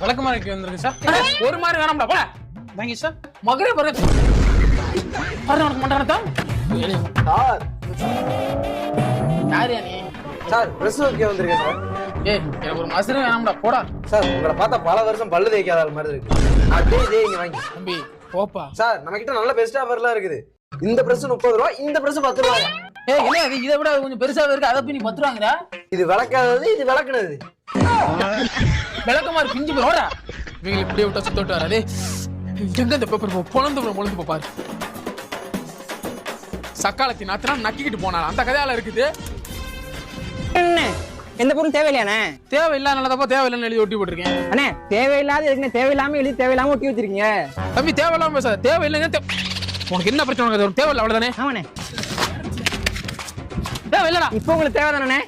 விளக்கமாறு வந்திருக்கு சார். ஒரு மாதிரி வேணாம்டா போல வாங்கி சார். மகரே பாருங்க உனக்கு மண்டானதா சார் யாரியா நீ? சார் பிரஸ் ஓகே வந்திருக்கேன் சார். ஏய் எனக்கு ஒரு மசரே வேணாம்டா போடா. சார் உங்களை பார்த்தா பல வருஷம் பல்லு தேய்க்காத ஆள் மாதிரி இருக்கு. அப்படியே இதே இங்க வாங்கி தம்பி போப்பா. சார் நம்ம கிட்ட நல்ல பெஸ்ட் ஆஃபர்லாம் இருக்குது. இந்த பிரஸ் 30 ரூபா, இந்த பிரஸ் 10 ரூபாயா? ஏய் என்ன அது இதை விட கொஞ்சம் பெருசாவே இருக்கு. அதை போய் நீ 10 ரூபாங்கடா. இது விளக்காதது, இது விளக்குனது. விளக்கமாறு பிஞ்சு போடா. இவங்க இப்படியே விட்டா சுத்தோட்டு வராதே. எங்க இந்த பேப்பர் பொழந்து பாரு. சக்காலத்தி நாத்தினா நக்கிக்கிட்டு போனான் அந்த கதையால இருக்குது. என்ன எந்த பொருள் தேவையில்லையாண்ணே? தேவையில்லாதப்போ தேவையில்லைன்னு எழுதி ஒட்டி போட்டிருக்கேன். அண்ணே தேவையில்லாத எதுக்கு தேவையில்லாம எழுதி தேவையில்லாம ஒட்டி வச்சிருக்கீங்க. தம்பி தேவையில்லாம பேசாத. தேவையில்லைங்க உனக்கு என்ன பிரச்சனை? உனக்கு தேவையில்லை அவ்வளவுதானே. ஆமாண்ணே தேவையில்லடா. இப்போ உங்களுக்கு தேவைதானே?